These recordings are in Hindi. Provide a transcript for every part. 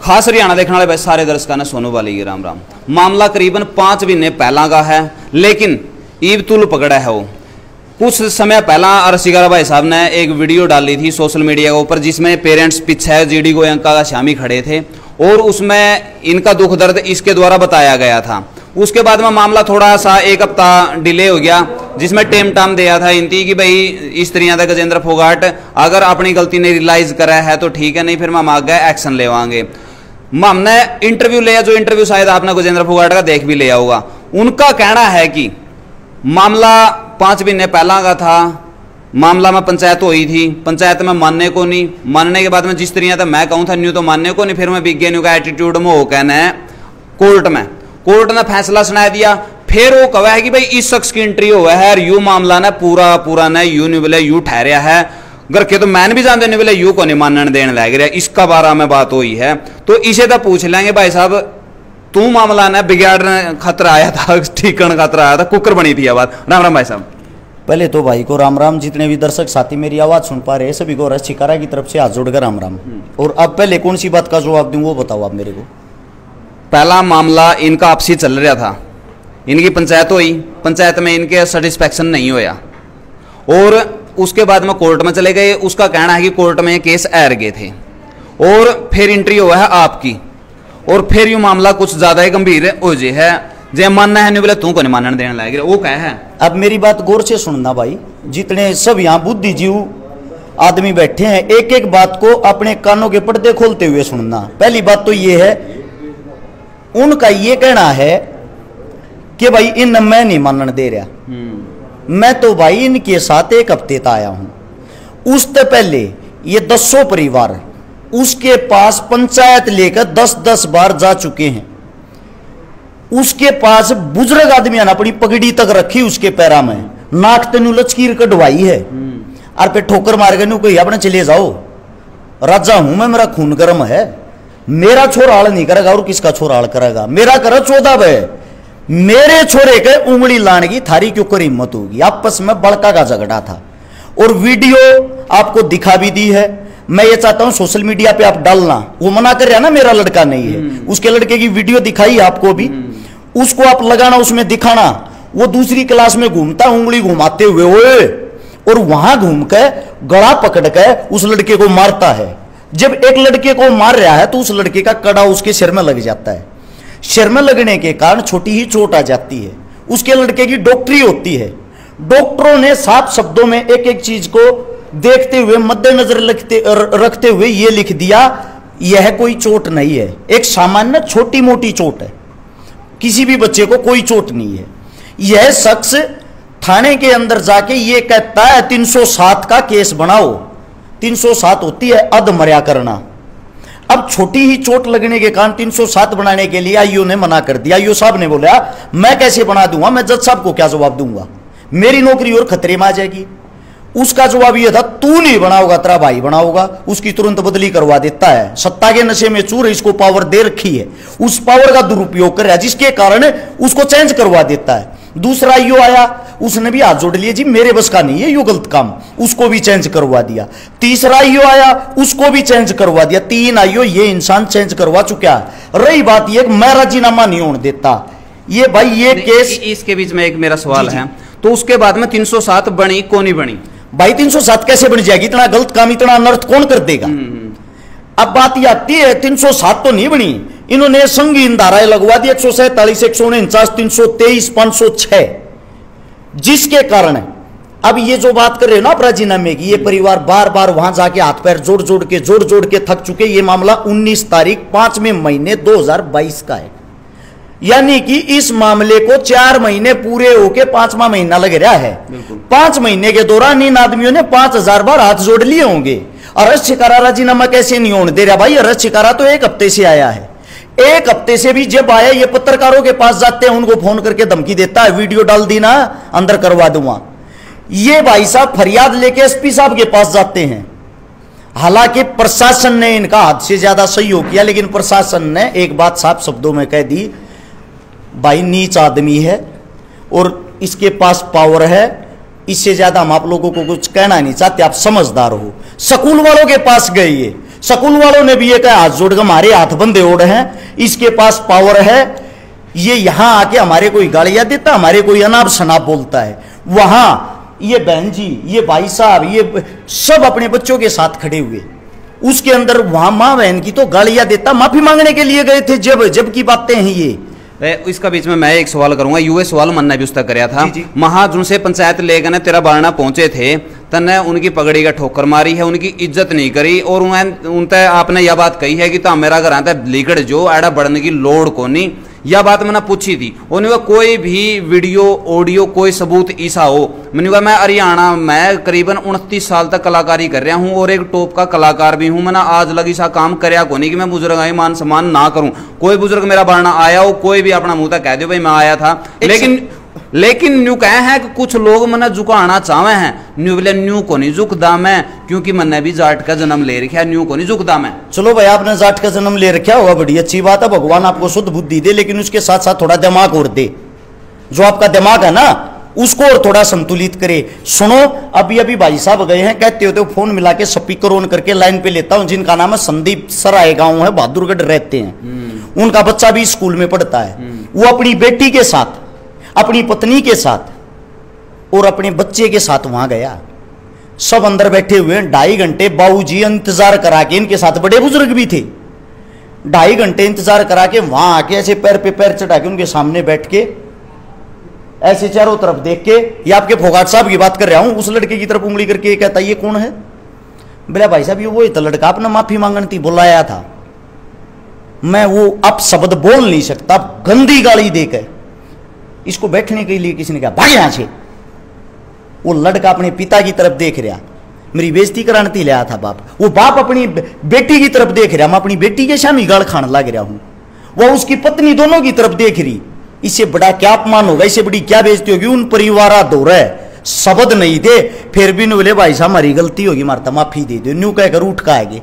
खास हरियाणा देखने वाले भाई सारे दर्शकों ने सोनू वाली की राम राम। मामला करीबन 5 महीने पहला का है, लेकिन ईब तुल पकड़ा है वो। कुछ समय पहला रसिका भाई साहब ने एक वीडियो डाली थी सोशल मीडिया के ऊपर, जिसमें पेरेंट्स पीछे जीडी गोयंका का श्यामी खड़े थे और उसमें इनका दुख दर्द इसके द्वारा बताया गया था। उसके बाद में मामला थोड़ा सा 1 हफ्ता डिले हो गया, जिसमें टेम टाम दिया था इनती कि भाई इस तरह का गजेंद्र फोगाट अगर अपनी गलती ने रियलाइज करा है तो ठीक है, नहीं फिर हम आगे एक्शन लेवाएंगे। हमने इंटरव्यू लिया, जो इंटरव्यू शायद आपने गजेंद्र फोगाट का देख भी लिया होगा। उनका कहना है कि मामला 5 महीने पहला का था, मामला में पंचायत हुई थी, पंचायत में मानने को नहीं, मानने के बाद में जिस तरह मैं कहूँ था न्यू तो मानने को नहीं, फिर मैं विज्ञानियों का एटीट्यूड में हो कहना है कोर्ट ने फैसला सुना दिया। फिर वो कहा है कि भाई इस शख्स की एंट्री हुआ है और यू मामला ने पूरा ने यू नहीं बोले यू ठहरिया है, घर के तो मैंने भी जानते नहीं बोले यू को नहीं मानने देने लग रहा, इसका बारे में बात हुई है। तो इसे तो पूछ लेंगे भाई साहब, तू मामला ने बिगाड़ने खतरा आया था, ठीक करने खतरा आया था, कुकर बनी थी बात। राम राम भाई साहब। पहले तो भाई को राम राम, जितने भी दर्शक साथी मेरी आवाज सुन पा रहे हैं सभी को रसिका की तरफ से हाथ जोड़कर राम राम। और अब पहले कौन सी बात का जवाब दूं वो बताओ आप मेरे को। पहला मामला इनका आपसी चल रहा था, इनकी पंचायत हुई, पंचायत में इनके सेटिस्फैक्शन नहीं होया और उसके बाद में कोर्ट में चले गए। उसका कहना है कि कोर्ट में केस हार गए थे और फिर एंट्री हुआ है आपकी, और फिर यू मामला कुछ ज्यादा ही गंभीर हो जे है, जे मानना है नहीं बोले तू को नहीं मानने देने लगे, वो क्या है। अब मेरी बात गौर से सुनना भाई, जितने सब यहाँ बुद्धिजीव आदमी बैठे हैं एक एक बात को अपने कानों के पर्दे खोलते हुए सुनना। पहली बात तो ये है, उनका ये कहना है कि भाई इन मैं नहीं मानने दे रहा, मैं तो भाई इनके साथ 1 हफ्ते तक आया हूं। उससे पहले ये 10 परिवार उसके पास पंचायत लेकर 10-10 बार जा चुके हैं। उसके पास बुजुर्ग आदमी ने अपनी पगड़ी तक रखी उसके पैरा में, नाक तेनू लचकीर कटवाई है और पे ठोकर मार गए कोई अपने चले जाओ, राजा हूं मैं, मेरा खून गर्म है, मेरा छोरा आड़ नहीं करेगा और किसका छोरा आड़ करेगा, मेरा कर 14 है, मेरे छोरे के उंगली लाने की थारी क्यों कर हिम्मत होगी। आपस में बड़का का झगड़ा था और वीडियो आपको दिखा भी दी है। मैं ये चाहता हूं सोशल मीडिया पे आप डालना, वो मना कर रहा ना मेरा लड़का नहीं है, उसके लड़के की वीडियो दिखाई आपको भी, उसको आप लगाना, उसमें दिखाना वो दूसरी क्लास में घूमता उंगली घुमाते हुए ओए, और वहां घूम के गला पकड़ के उस लड़के को मारता है। जब एक लड़के को मार रहा है तो उस लड़के का कड़ा उसके सिर में लग जाता है, सिर में लगने के कारण छोटी ही चोट आ जाती है। उसके लड़के की डॉक्टरी होती है, डॉक्टरों ने साफ शब्दों में एक एक चीज को देखते हुए मद्देनजर रखते हुए यह लिख दिया, यह कोई चोट नहीं है, एक सामान्य छोटी मोटी चोट है, किसी भी बच्चे को कोई चोट नहीं है। यह शख्स थाने के अंदर जाके ये कहता है 307 का केस बनाओ। 307 होती है अधमर्या करना। अब छोटी ही चोट लगने के कारण 307 बनाने के लिए आईओ ने मना कर दिया। आईओ साहब ने बोला मैं कैसे बना दूंगा, मैं जज साहब को क्या जवाब दूंगा, मेरी नौकरी और खतरे में आ जाएगी। उसका जवाब यह था तू नहीं बनाओगा तेरा भाई बनाओगा। उसकी तुरंत बदली करवा देता है। सत्ता के नशे में चूर, इसको पावर दे रखी है, उस पावर का दुरुपयोग कर रहा है, जिसके कारण उसको चेंज करवा देता है। दूसरा आईओ आया, उसने भी हाथ जोड़ लिए, जी मेरे बस का नहीं है यो गलत काम, उसको भी चेंज करवा दिया। तीसरा आईओ आया, उसको भी चेंज करवा दिया। 3 आईओ ये इंसान चेंज करवा चुका है। रही बात ये मैं राजीनामा नहीं होने देता, ये भाई ये केस। इसके बीच में एक मेरा सवाल है, तो उसके बाद में 307 बनी कौन नहीं बनी भाई? 307 कैसे बन जाएगी? इतना गलत काम, इतना अनर्थ कौन कर देगा? अब बात यह आती है 307 तो नहीं बनी, इन्होंने संगीन धाराएं लगवा दी 147, 149, 323, 506, जिसके कारण अब ये जो बात कर रहे हो ना राजीनामे की, ये परिवार बार बार वहां जाके हाथ पैर जोड़ जोड़ के थक चुके। ये मामला 19 तारीख 5वें महीने 2022 का है, यानी कि इस मामले को 4 महीने पूरे होके 5वां महीना लग रहा है। 5 महीने के दौरान इन आदमियों ने 5000 बार हाथ जोड़ लिए होंगे। अरज शिकारा राजीनामा कैसे नहीं होने दे रहा भाई? अरज शिकारा तो 1 हफ्ते से आया है। 1 हफ्ते से भी जब आया, ये पत्रकारों के पास जाते हैं, उनको फोन करके धमकी देता है वीडियो डाल दी ना अंदर करवा दूंगा। ये भाई साहब फरियाद लेके एसपी साहब के पास जाते हैं। हालांकि प्रशासन ने इनका हद से ज्यादा सहयोग किया, लेकिन प्रशासन ने एक बात साफ शब्दों में कह दी, भाई नीच आदमी है और इसके पास पावर है, इससे ज्यादा हम आप लोगों को कुछ कहना नहीं चाहते, आप समझदार हो। स्कूल वालों के पास गए, ये स्कूल वालों ने भी ये कहा हाथ जोड़ कर हमारे हाथ बंधे ओढ़ हैं, इसके पास पावर है, ये यहां आके हमारे कोई गालियां देता, हमारे कोई अनाप शनाप बोलता है। वहां ये बहन जी, ये भाई साहब, ये सब अपने बच्चों के साथ खड़े हुए, उसके अंदर वहां मां बहन की तो गालियां देता, माफी मांगने के लिए गए थे। जब की बातें हैं ये। इसका बीच में मैं एक सवाल करूंगा, यूए सवाल मन ने भी उसका कराया था। महाजुन से पंचायत लेकर ने तेरा बारना पहुंचे थे, तने उनकी पगड़ी का ठोकर मारी है, उनकी इज्जत नहीं करी, और उनते आपने यह बात कही है कि तो मेरा घर आता लीकड़ जो एड़ा बढ़ने की लोड़ को नहीं। यह बात मैंने पूछी थी, उन्होंने कहा कोई भी वीडियो ऑडियो कोई सबूत ऐसा हो। मैंने कहा मैं हरियाणा में करीबन 29 साल तक कलाकारी कर रहा हूं और एक टॉप का कलाकार भी हूं। मैंने आज लगी सा काम करया को नहीं कि मैं बुजुर्ग आई मान सम्मान ना करूं। कोई बुजुर्ग मेरा बारना आया हो, कोई भी अपना मुंह तक कह दो भाई मैं आया था, लेकिन न्यू कहे हैं कि कुछ लोग मना झुकाना चाहे हैं, न्यू बोले न्यू को नहीं झुकदा मैं, क्योंकि मैंने भी जाट का जन्म ले रखा है, न्यू को नहीं झुकदा मैं। चलो भाई आपने जाट का जन्म ले रखा होगा, बड़ी अच्छी बात है, भगवान आपको शुद्ध बुद्धि दे, लेकिन उसके साथ साथ थोड़ा दिमाग और दे। जो आपका दिमाग है ना उसको और थोड़ा संतुलित करे। सुनो, अभी अभी भाई साहब गए हैं, कहते हो तो फोन मिला के स्पीकर ऑन करके लाइन पे लेता हूं, जिनका नाम है संदीप सराय गांव है, बहादुरगढ़ रहते हैं। उनका बच्चा भी स्कूल में पढ़ता है। वो अपनी बेटी के साथ, अपनी पत्नी के साथ और अपने बच्चे के साथ वहां गया। सब अंदर बैठे हुए हैं, 2.5 घंटे बाबूजी इंतजार करा के, इनके साथ बड़े बुजुर्ग भी थे, 2.5 घंटे इंतजार करा के वहां आके ऐसे पैर पे पैर चढ़ा के उनके सामने बैठ के ऐसे चारों तरफ देख के, ये आपके फोगाट साहब की बात कर रहा हूं, उस लड़के की तरफ उंगली करके कहता ये कौन है? बोला भाई साहब ये वो तो लड़का अपना माफी मांगने थी बुलाया था, मैं वो अब शब्द बोल नहीं सकता, गंदी गाली देकर इसको बैठने के लिए किसी ने कहा भाग यहां से। वो लड़का अपने पिता की तरफ देख रहा, मेरी बेइज्जती कराने ले आया था बाप, वो बाप अपनी बेटी की तरफ देख रहा, मैं अपनी बेटी के सामने गाल खाने लग रहा हूं, वह उसकी पत्नी दोनों की तरफ देख रही। इससे बड़ा क्या अपमान होगा, इससे बड़ी क्या बेइज्जती होगी? उन परिवार दो रहे शब्द नहीं थे, फिर भी बोले भाई साहब हमारी गलती होगी, मारता माफी दे दो, न्यू कहकर उठ का आएंगे।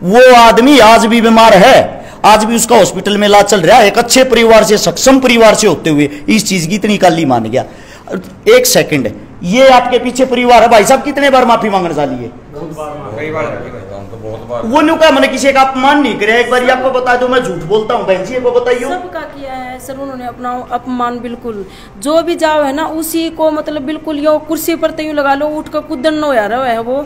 वो आदमी आज भी बीमार है, आज भी उसका हॉस्पिटल में इलाज चल रहा है। एक अच्छे परिवार से, सक्षम परिवार से होते हुए इस चीज की इतनी काली मान गया। एक सेकंड, ये आपके पीछे परिवार है, भाई साहब कितने बार माफी मांगने वाली है? वो न्यू का मैंने किसी का अपमान नहीं किया, एक बार आपको बता दो, मैं झूठ बोलता हूँ बहन जी, वो बताइए। सबका किया है सर उन्होंने अपना अपमान, बिल्कुल जो भी जाओ है ना उसी को मतलब बिल्कुल यो कुर्सी पर तो यूं लगा लो उठ कर कूदन न हो रहा है, वो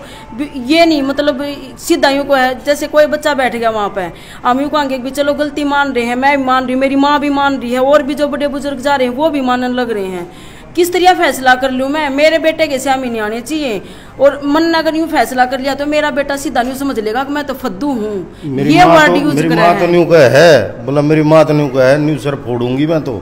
ये नहीं मतलब सीधा यूं को है जैसे कोई बच्चा बैठ गया वहां पे, हम यूं कहेंगे भी चलो गलती मान रहे हैं, मैं भी मान रही हूँ, मेरी माँ भी मान रही है, और भी जो बड़े बुजुर्ग जा रहे हैं वो भी मानने लग रहे हैं। किस तरह फैसला कर लूँ मैं? मेरे बेटे के सामने नहीं आने चाहिए, और मन ने अगर यूं फैसला कर लिया तो मेरा बेटा सीधा न्यू समझ लेगा कि मैं तो फद्दू हूँ। ये वर्ड यूज कर रहा है। न्यू का है बोला, मेरी माँ तो न्यू का है, न्यू सर फोड़ूंगी मैं तो,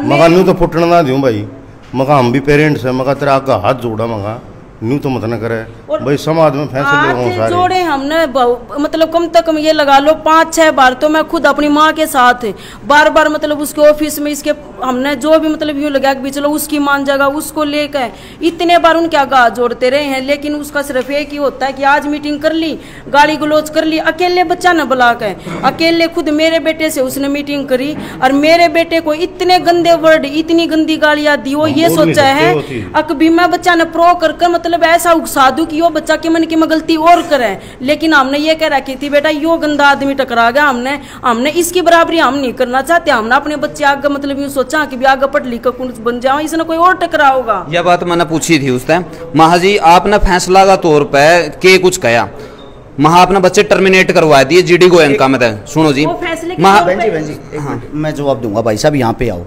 मगा न्यू तो फुटना ना दूं भाई, मगा हम भी पेरेंट्स है, मगा तेरा आगा हाथ जोड़ा, मगा न्यू तो मत न करे भाई, समाज में फैसले जोड़े हमने मतलब कम से कम ये लगा लो 5-6 बार तो मैं खुद अपनी माँ के साथ बार बार मतलब उसके ऑफिस में इसके हमने जो भी मतलब यूँ लगा कि चलो उसकी मान जगह उसको लेकर इतने बार उनके आगा जोड़ते रहे हैं, लेकिन उसका सिर्फ एक ही होता है कि आज मीटिंग कर ली, गाली गलोच कर ली, अकेले बच्चा न बुला कर, अकेले खुद मेरे बेटे से उसने मीटिंग करी और मेरे बेटे को इतने गंदे वर्ड, इतनी गंदी गालियां दी। वो ये सोचा है अकभी मैं बच्चा ने प्रो कर मतलब ऐसा उकसा दूं कि वो बच्चा के मन की मैं गलती और करे, लेकिन हमने ये कह रखी थी बेटा यो गंदा आदमी टकरा गया, हमने इसकी बराबरी हम नहीं करना चाहते, हमने अपने बच्चे आगे मतलब यूं सोचा कि भी आगे पढ़ लिख कुछ बन जाओ, इसने कोई और टकरा होगा। यह बात मैंने पूछी थी उस टाइम। महाजी आपने फैसला का तौर पर के कुछ कहा, महा अपने बच्चे टर्मिनेट करवा दिए जीडी गोयनका में। सुनो जी मैं जवाब दूंगा, भाई साहब यहाँ पे आओ,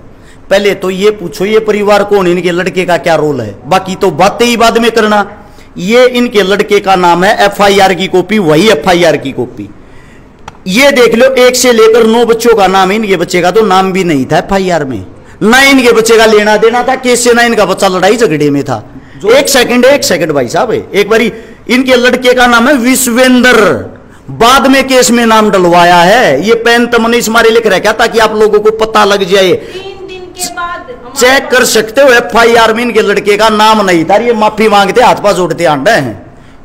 पहले तो ये पूछो ये परिवार कौन, इनके लड़के का क्या रोल है, बाकी तो बातें ही बाद में करना। ये इनके लड़के का नाम है, एफआईआर की कॉपी, वही एफआईआर की कॉपी, ये देख लो 1 से लेकर 9 बच्चों का नाम, इनके बच्चे का तो नाम भी नहीं था एफआईआर में, ना इनके बच्चे का लेना देना था केस से, ना इनका बच्चा लड़ाई झगड़े में था। एक सेकंड भाई साहब, एक बारी इनके लड़के का नाम है विश्वेंद्र, बाद में केस में नाम डलवाया है, ये पेन तमने इस मारे लिख रहा ताकि आप लोगों को पता लग जाए, चेक कर सकते हो एफआईआर में इनके लड़के का नाम नहीं था, ये माफी मांगते हाथ पास जोड़ते आंडे हैं।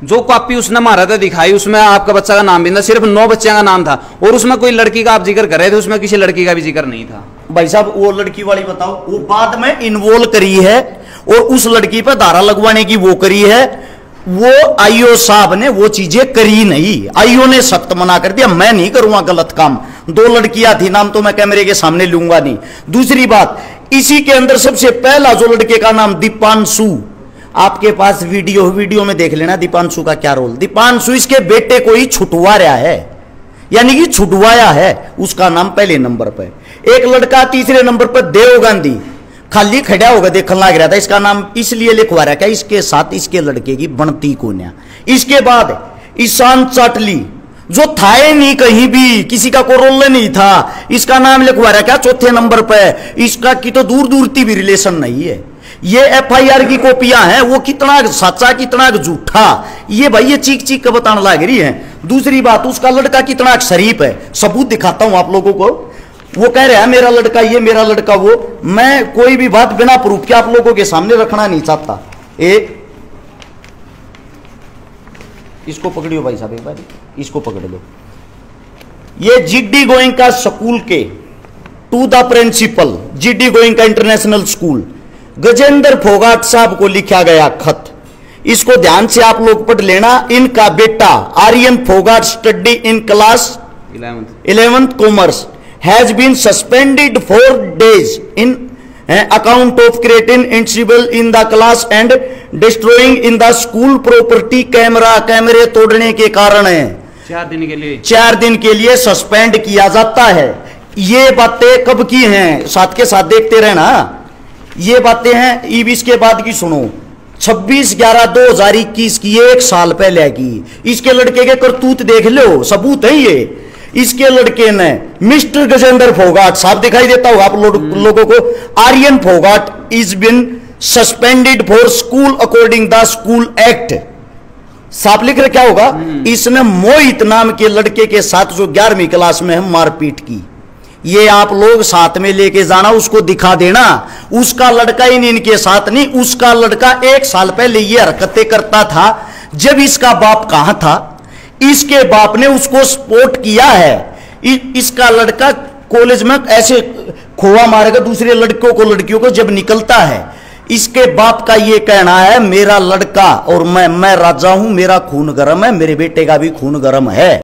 जो कॉपी उसने मारा था दिखाई, उसमें आपका बच्चा का नाम भी था, सिर्फ 9 बच्चों का नाम था, और उसमें कोई लड़की का आप जिक्र कर रहे थे, उसमें किसी लड़की का भी जिक्र नहीं था। भाई साहब वो लड़की वाली बताओ, वो बाद में इन्वॉल्व करी है और उस लड़की पर धारा लगवाने की वो करी है, वो आईओ साहब ने वो चीजें करी नहीं, आईओ ने सख्त मना कर दिया, मैं नहीं करूंगा गलत काम। 2 लड़कियां थी, नाम तो मैं कैमरे के सामने लूंगा नहीं। दूसरी बात, इसी के अंदर सबसे पहला जो लड़के का नाम दीपांशु, आपके पास वीडियो में देख लेना दीपांशु का क्या रोल। दीपांशु इसके बेटे को ही छुटवा रहा है, यानी कि छुटवाया है, उसका नाम पहले नंबर पे। एक लड़का तीसरे नंबर पर देव गांधी, खाली खड़ा होगा देखने लग रहा था, इसका नाम इसलिए लिखवा रहा क्या इसके साथ इसके लड़के की बनती कोन्या। इसके बाद ईशान चाटली, जो था ही नहीं कहीं भी, किसी का कोई रोल नहीं था, इसका नाम लिखवा रहा क्या चौथे नंबर पे। इसका की तो दूर दूर की भी रिलेशन नहीं है। ये एफआईआर की कॉपियां हैं, वो कितना सच्चा कितना झूठा, ये भाई ये चीख चीख कर बताने लग रही है। दूसरी बात, उसका लड़का कितना शरीफ है, सबूत दिखाता हूं आप लोगों को। वो कह रहा है मेरा लड़का ये, मेरा लड़का वो। मैं कोई भी बात बिना प्रूफ के आप लोगों के सामने रखना नहीं चाहता। इसको पकड़ियो भाई साहब, एक बार इसको पकड़ लो। ये जीडी गोइंका स्कूल के to the principal, GD Goenka international school, Gajendra Phogat साहब को लिखा गया खत। इसको ध्यान से आप लोग पढ़ लेना। इनका बेटा Aryan Phogat study in class 11th commerce has been suspended for days in account of creating incivility in the class and destroying in the school property। कैमरे तोड़ने के कारण है 4 दिन के लिए सस्पेंड किया जाता है। ये बातें कब की हैं, साथ के साथ देखते रहना। ये बातें हैं ईबीस के बाद की सुनो, 26/11/2021 की, 1 साल पहले की। इसके लड़के के करतूत देख लो, सबूत है ये। इसके लड़के ने मिस्टर गजेंद्र फोगाट साहब दिखाई देता होगा आप लोगों को, Aryan Phogat is been suspended for school according the school act. साफ लिख रहा क्या होगा, इसने मोहित नाम के लड़के के साथ जो 11वीं क्लास में है मारपीट की। ये आप लोग साथ में लेके जाना, उसको दिखा देना। उसका लड़का ही नहीं, इनके साथ नहीं, उसका लड़का 1 साल पहले ये हरकतें करता था जब इसका बाप कहां था। इसके बाप ने उसको सपोर्ट किया है। इसका लड़का कॉलेज में ऐसे खोआ मारेगा दूसरे लड़कों को, लड़कियों को जब निकलता है। इसके बाप का ये कहना है मेरा लड़का और मैं राजा हूं, मेरा खून गर्म है, मेरे बेटे का भी खून गर्म है।